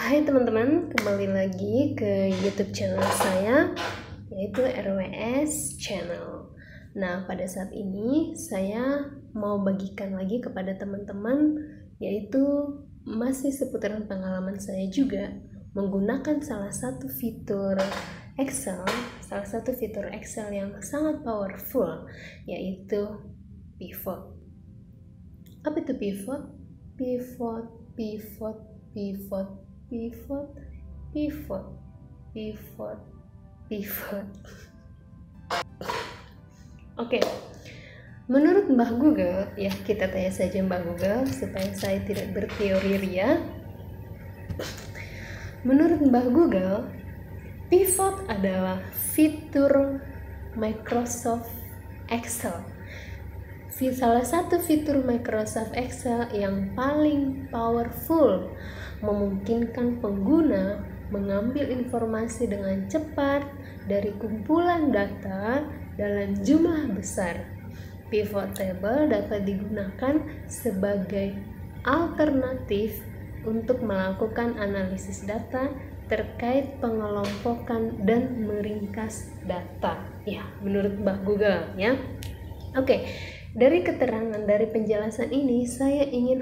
Hai teman-teman, kembali lagi ke YouTube channel saya, yaitu RWS Channel. Nah, pada saat ini saya mau bagikan lagi kepada teman-teman, yaitu masih seputaran pengalaman saya juga menggunakan salah satu fitur Excel yang sangat powerful, yaitu pivot. Apa itu pivot? Pivot. Oke. Menurut Mbah Google, ya kita tanya saja Mbah Google supaya saya tidak berteori ria. Menurut Mbah Google, pivot adalah fitur Microsoft Excel. Salah satu fitur Microsoft Excel yang paling powerful, memungkinkan pengguna mengambil informasi dengan cepat dari kumpulan data dalam jumlah besar. Pivot table dapat digunakan sebagai alternatif untuk melakukan analisis data terkait pengelompokan dan meringkas data. Ya, menurut Mbah Google ya. Oke. Dari keterangan, dari penjelasan ini, saya ingin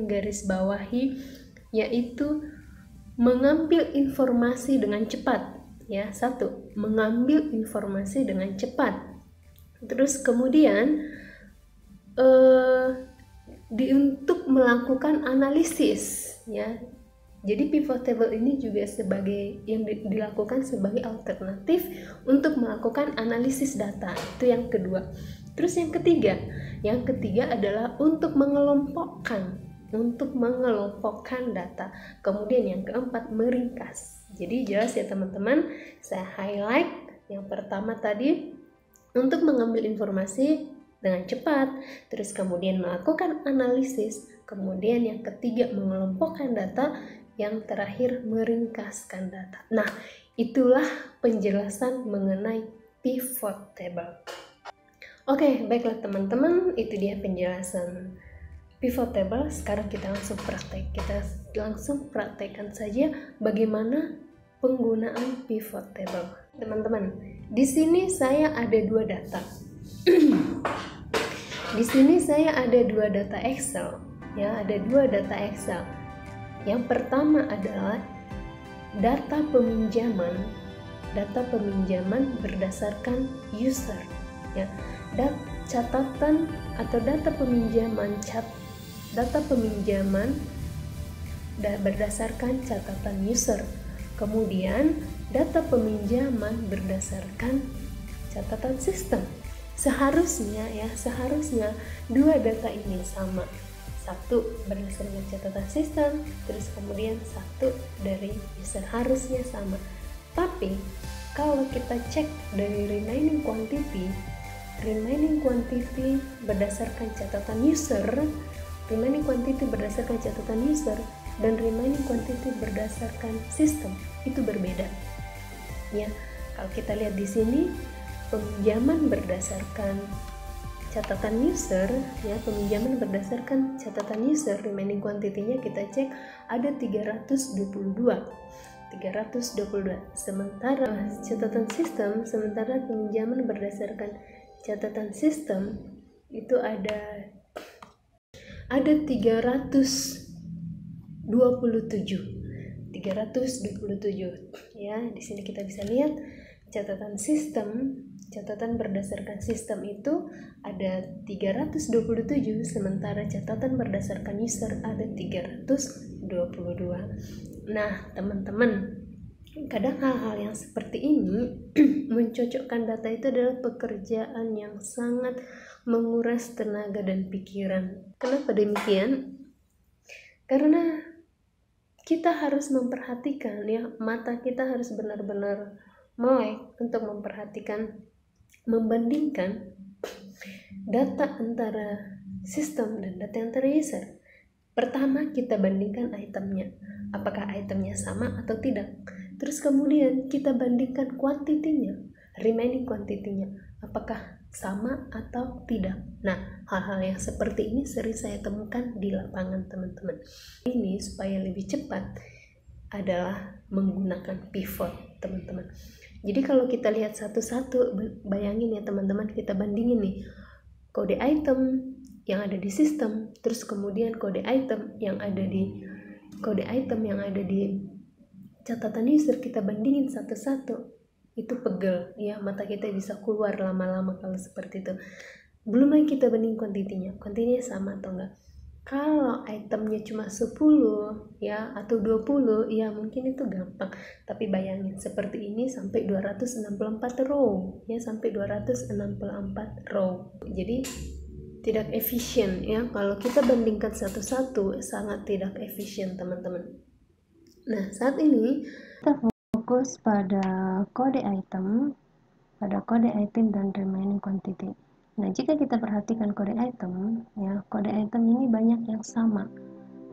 garis bawahi, yaitu mengambil informasi dengan cepat. Ya, satu, mengambil informasi dengan cepat. Terus kemudian, untuk melakukan analisis, ya. Jadi pivot table ini juga dilakukan sebagai alternatif untuk melakukan analisis data. Itu yang kedua. Terus yang ketiga adalah untuk mengelompokkan data. Kemudian yang keempat, meringkas. Jadi jelas ya teman-teman, saya highlight yang pertama tadi untuk mengambil informasi dengan cepat, terus kemudian melakukan analisis, kemudian yang ketiga mengelompokkan data, yang terakhir meringkaskan data. Nah, itulah penjelasan mengenai pivot table. Oke, baiklah teman-teman, itu dia penjelasan pivot table. Sekarang kita langsung praktek. Kita langsung praktekkan saja bagaimana penggunaan pivot table. Teman-teman, di sini saya ada dua data. Di sini saya ada dua data Excel, ya, ada dua data Excel. Yang pertama adalah data peminjaman berdasarkan user, ya. Catatan atau data peminjaman berdasarkan catatan user. Kemudian data peminjaman berdasarkan catatan sistem. Seharusnya dua data ini sama. Satu berdasarkan catatan sistem, terus kemudian satu dari user, harusnya sama. Tapi kalau kita cek dari remaining quantity berdasarkan catatan user, dan remaining quantity berdasarkan sistem itu berbeda. Ya, kalau kita lihat di sini peminjaman berdasarkan catatan user, ya, remaining quantity-nya kita cek ada 322. Sementara peminjaman berdasarkan catatan sistem itu ada 327. Ya, di sini kita bisa lihat catatan berdasarkan sistem itu ada 327, sementara catatan berdasarkan user ada 322. Nah, teman-teman, kadang hal-hal yang seperti ini mencocokkan data itu adalah pekerjaan yang sangat menguras tenaga dan pikiran. Kenapa demikian? Karena kita harus memperhatikan, ya, mata kita harus benar-benar melek untuk membandingkan data antara sistem dan data antara user. Pertama, kita bandingkan itemnya, apakah itemnya sama atau tidak. Terus kemudian kita bandingkan kuantitinya, remaining quantity-nya, apakah sama atau tidak. Nah, hal-hal yang seperti ini sering saya temukan di lapangan teman-teman. Ini supaya lebih cepat adalah menggunakan pivot teman-teman. Jadi kalau kita lihat satu-satu, bayangin ya teman-teman, kita bandingin nih kode item yang ada di sistem, terus kemudian kode item yang ada di catatan user, kita bandingin satu-satu, itu pegel ya, mata kita bisa keluar lama-lama kalau seperti itu. Belum lagi kita banding kuantitinya sama atau enggak. Kalau itemnya cuma 10 ya atau 20 ya mungkin itu gampang, tapi bayangin seperti ini sampai 264 row ya, sampai 264 row. Jadi tidak efisien ya, kalau kita bandingkan satu-satu sangat tidak efisien teman-teman. Nah, saat ini kita fokus pada kode item dan remaining quantity. Nah, jika kita perhatikan kode item, ya, kode item ini banyak yang sama.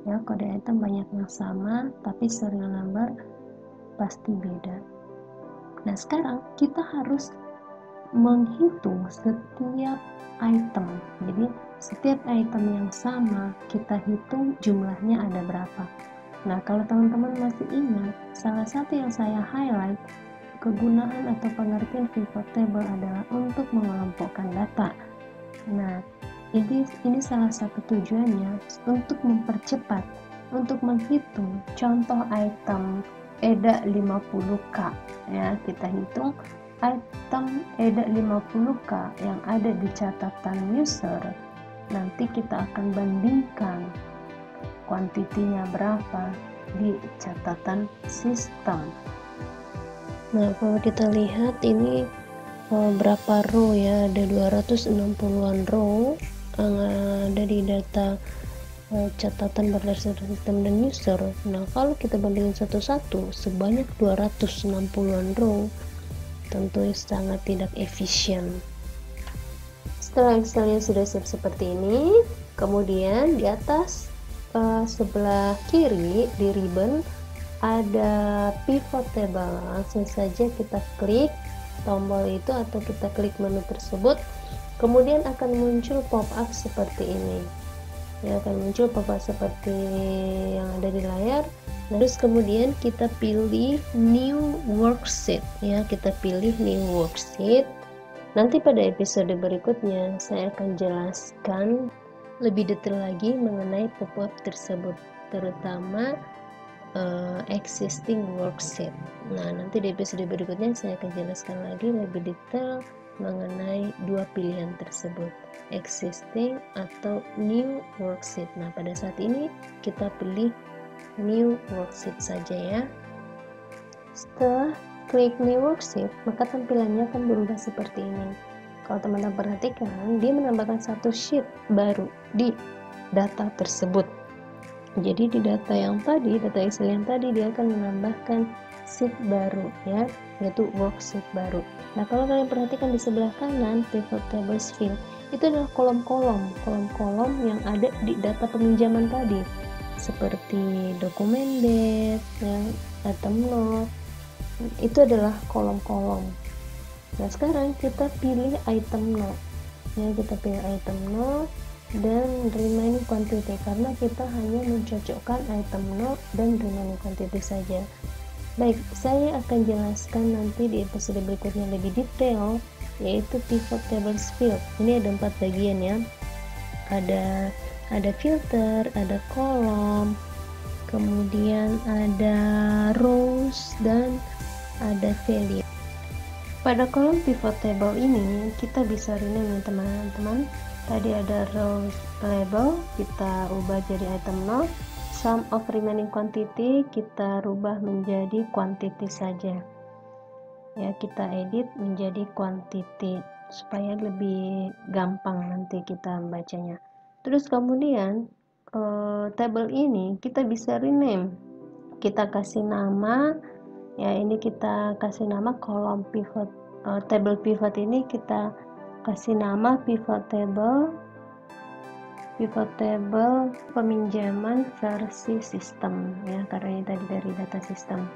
Ya, kode item banyak yang sama, tapi serial number pasti beda. Nah, sekarang kita harus menghitung setiap item. Jadi, setiap item yang sama, kita hitung jumlahnya ada berapa. Nah, kalau teman-teman masih ingat, salah satu yang saya highlight, kegunaan atau pengertian pivot table adalah untuk mengelompokkan data. Nah, ini salah satu tujuannya untuk mempercepat, untuk menghitung contoh item EDA 50K. Ya, kita hitung item EDA 50K yang ada di catatan user. Nanti kita akan bandingkan kuantitinya berapa di catatan sistem. Nah, kalau kita lihat ini berapa row ya, ada 260-an row yang ada di data catatan berdasarkan sistem dan user. Nah, kalau kita bandingin satu-satu sebanyak 260-an row, tentu sangat tidak efisien. Setelah Excelnya sudah siap seperti ini, kemudian di atas sebelah kiri di ribbon ada pivot table. Langsung saja kita klik tombol itu atau kita klik menu tersebut, kemudian akan muncul pop-up seperti ini ya, akan muncul pop-up seperti yang ada di layar. Terus kemudian kita pilih new worksheet ya, kita pilih new worksheet. Nanti pada episode berikutnya saya akan jelaskan lebih detail lagi mengenai pop-up tersebut, terutama existing worksheet. Nah, nanti di episode berikutnya saya akan jelaskan lagi lebih detail mengenai dua pilihan tersebut, existing atau new worksheet. Nah, pada saat ini kita pilih new worksheet saja ya. Setelah klik new worksheet, maka tampilannya akan berubah seperti ini. Kalau teman-teman perhatikan, dia menambahkan satu sheet baru di data tersebut. Jadi di data Excel yang tadi, dia akan menambahkan sheet baru ya, yaitu worksheet baru. Nah, kalau kalian perhatikan di sebelah kanan pivot tables field, itu adalah kolom-kolom yang ada di data peminjaman tadi, seperti document ya, item note, itu adalah kolom-kolom. Nah, sekarang kita pilih item note ya, kita pilih item note dan remaining quantity, karena kita hanya mencocokkan item note dan remaining quantity saja. Baik, saya akan jelaskan nanti di episode berikutnya lebih detail, yaitu pivot tables field. Ini ada 4 bagian ya, ada filter, ada kolom, kemudian ada rows, dan ada value. Pada kolom pivot table ini kita bisa rename teman-teman. Tadi ada rows label, kita ubah jadi item note. Sum of remaining quantity kita rubah menjadi quantity saja ya, kita edit menjadi quantity supaya lebih gampang nanti kita membacanya. Terus kemudian table ini kita bisa rename, kita kasih nama ya, ini kita kasih nama kolom pivot table pivot ini kita kasih nama pivot table peminjaman versi sistem ya, karena ini tadi dari data sistem.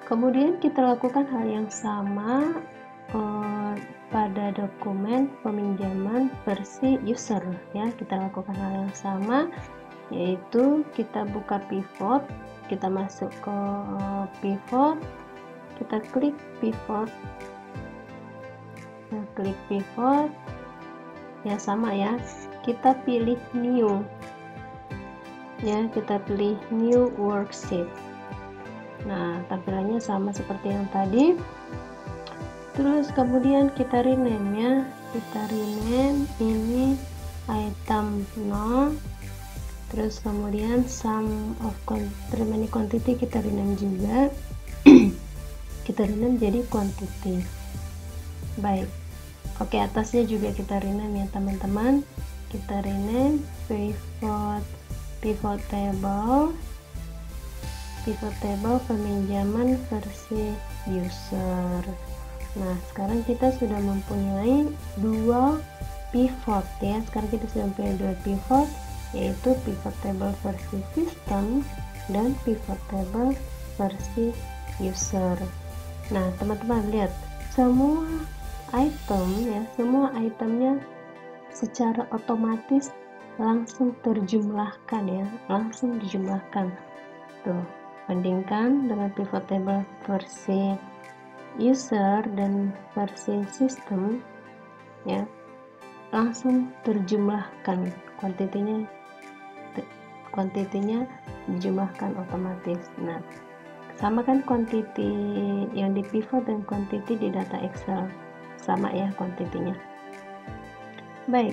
Kemudian kita lakukan hal yang sama pada dokumen peminjaman versi user ya. Kita lakukan hal yang sama, yaitu kita buka pivot, kita masuk ke pivot, kita klik pivot, nah klik pivot ya, sama ya, kita pilih new ya, kita pilih new worksheet. Nah tampilannya sama seperti yang tadi. Terus kemudian kita rename ya, kita rename ini item 0. Terus kemudian sum of remaining quantity kita rename juga. Kita rename jadi quantity. Baik, oke, atasnya juga kita rename ya teman-teman. Kita rename pivot table peminjaman versi user. Nah sekarang kita sudah mempunyai dua pivot ya. Sekarang kita sudah mempunyai dua pivot, yaitu pivot table versi sistem dan pivot table versi user. Nah teman-teman lihat, semua item ya, semua itemnya secara otomatis langsung terjumlahkan ya, langsung dijumlahkan. Tuh, bandingkan dengan pivot table versi user dan versi sistem ya, langsung terjumlahkan, kuantitinya dijumlahkan otomatis. Nah sama kan quantity yang di pivot dan quantity di data Excel, sama ya kuantitinya. Baik,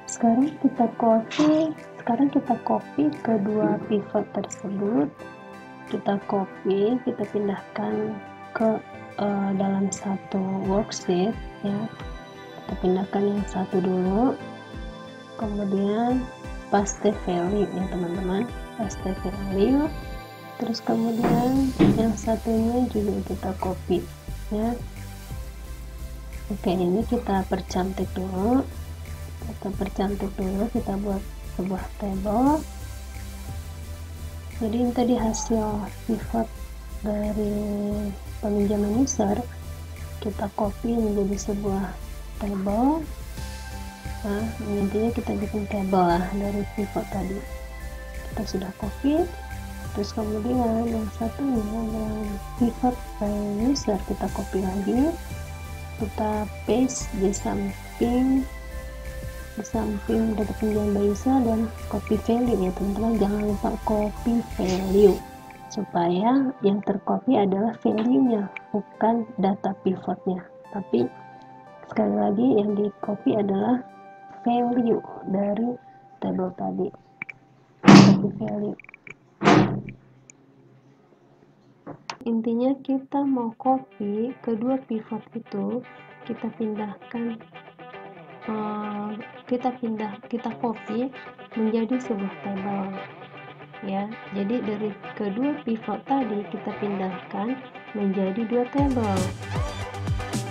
sekarang kita copy kedua pivot tersebut, kita pindahkan ke dalam satu worksheet ya. Kita pindahkan yang satu dulu, kemudian paste value ya teman-teman, paste value. Terus kemudian yang satunya juga kita copy ya. Oke, ini kita percantik dulu, kita buat sebuah table. Jadi ini tadi hasil pivot dari peminjaman user, kita copy menjadi sebuah table. Nah intinya kita bikin table lah dari pivot tadi, kita sudah copy. Terus kemudian yang satunya yang pivot user kita copy lagi, kita paste di samping data penjualan by user dan copy value ya teman-teman. Jangan lupa copy value supaya yang tercopy adalah value-nya, bukan data pivotnya. Tapi sekali lagi yang di copy adalah value dari table tadi, copy value. Intinya kita mau copy kedua pivot itu, kita pindahkan, kita copy menjadi sebuah table ya. Jadi dari kedua pivot tadi kita pindahkan menjadi dua table.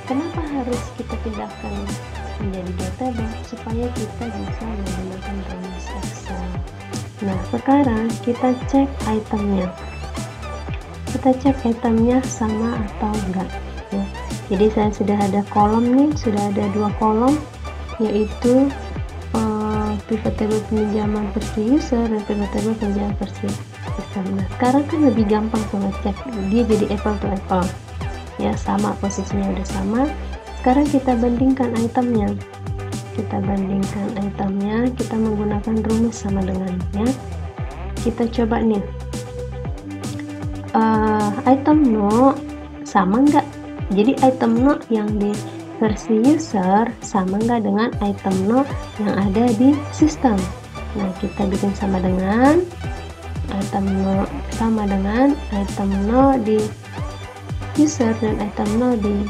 Kenapa harus kita pindahkan menjadi dua table? Supaya kita bisa menggunakan rumus Excel. Nah sekarang kita cek itemnya, sama atau enggak ya. Jadi saya sudah ada kolom nih, sudah ada dua kolom, yaitu pivot table peminjaman versi user dan pivot table peminjaman versi sistem. Nah sekarang kan lebih gampang tuh ngecek, dia jadi apple to apple ya, sama, posisinya udah sama. Sekarang kita bandingkan itemnya, kita menggunakan rumus sama dengannya. Kita coba nih, item no sama enggak, jadi item no yang di versi user sama enggak dengan item no yang ada di sistem. Nah kita bikin sama dengan item no di user dan item no di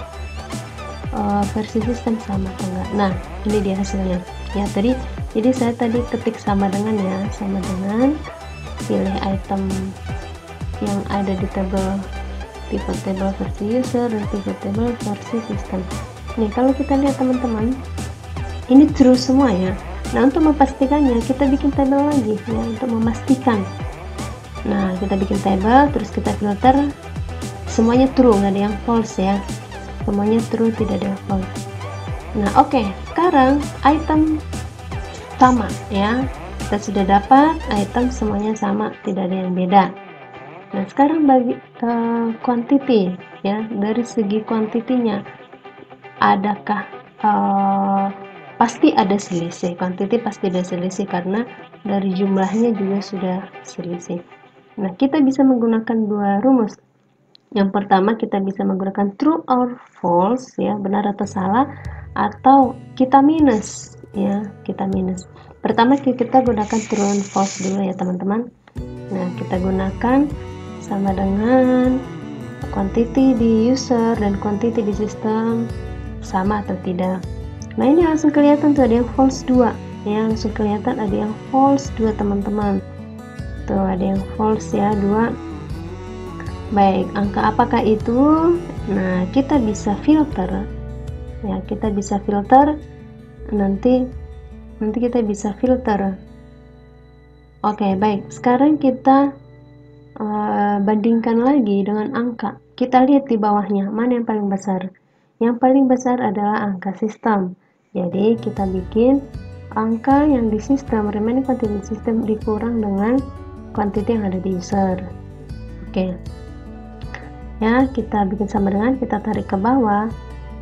versi sistem sama atau enggak. Nah ini dia hasilnya ya. Jadi saya tadi ketik sama dengan ya, sama dengan, pilih item yang ada di pivot table versi user dan pivot table versi sistem. Nih kalau kita lihat teman-teman, ini true semua ya. Nah untuk memastikannya kita bikin table lagi ya, untuk memastikan. Nah kita bikin table, terus kita filter semuanya true, nggak ada yang false ya. semuanya true, tidak ada false. Nah oke, sekarang item sama ya, kita sudah dapat item semuanya sama, tidak ada yang beda. Nah sekarang bagi quantity ya, dari segi kuantitinya adakah pasti ada selisih, quantity pasti ada selisih karena dari jumlahnya juga sudah selisih. Nah kita bisa menggunakan dua rumus. Yang pertama kita bisa menggunakan true or false ya, benar atau salah, atau kita minus ya, kita minus. Pertama kita gunakan true and false dulu ya teman-teman. Nah kita gunakan sama dengan quantity di user dan quantity di sistem sama atau tidak. Nah ini langsung kelihatan tuh ada yang false 2 ya, langsung kelihatan ada yang false 2 teman-teman. Tuh ada yang false ya 2. Baik, angka apakah itu? Nah kita bisa filter ya, kita bisa filter, nanti kita bisa filter. Oke baik, sekarang kita bandingkan lagi dengan angka. Kita lihat di bawahnya mana yang paling besar. Yang paling besar adalah angka sistem. Jadi kita bikin angka yang di sistem, remaining quantity sistem dikurang dengan quantity yang ada di user. Oke. Ya, kita bikin sama dengan, kita tarik ke bawah.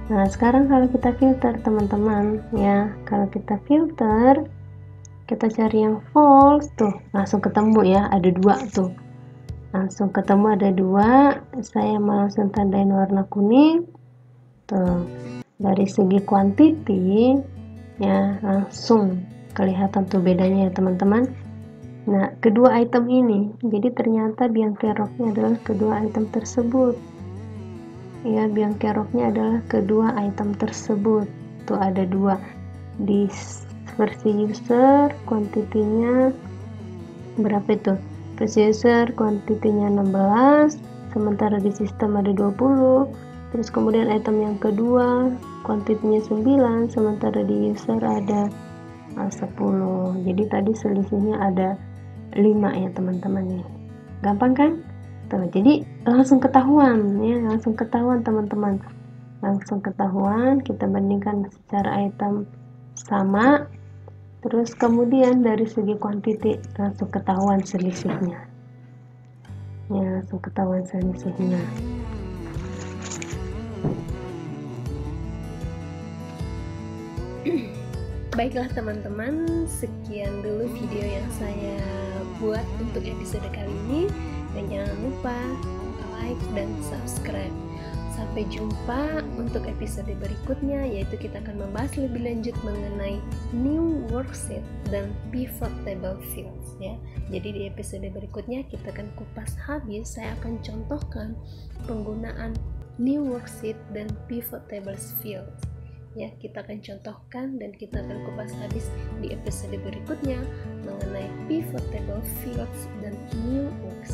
Nah, sekarang kalau kita filter teman-teman, ya, kalau kita filter, kita cari yang false, tuh, langsung ketemu ya, ada 2 tuh. Langsung ketemu ada 2, saya mau langsung tandain warna kuning. Tuh, dari segi quantity, ya, langsung kelihatan tuh bedanya ya teman-teman. Nah, kedua item ini, jadi ternyata Biancaroknya adalah kedua item tersebut. Ya, Biancaroknya adalah kedua item tersebut. Tuh ada 2. Di versi user, kuantitinya berapa itu? Versi user, kuantitinya 16, sementara di sistem ada 20. Terus kemudian item yang kedua, kuantitinya 9, sementara di user ada 10. Jadi tadi selisihnya ada 5 ya teman-teman nih. Gampang kan? Tuh, jadi langsung ketahuan ya, langsung ketahuan teman-teman. Langsung ketahuan, kita bandingkan secara item sama. Terus kemudian dari segi quantity langsung ketahuan selisihnya. Ya, langsung ketahuan selisihnya. Baiklah teman-teman, sekian dulu video yang saya buat untuk episode kali ini, dan jangan lupa like dan subscribe. Sampai jumpa untuk episode berikutnya, yaitu kita akan membahas lebih lanjut mengenai new worksheet dan pivot table fields ya. Jadi di episode berikutnya kita akan kupas habis, saya akan contohkan penggunaan new worksheet dan pivot table fields. Ya, kita akan contohkan dan kita akan kupas habis di episode berikutnya mengenai pivot table fields dan new worksheet.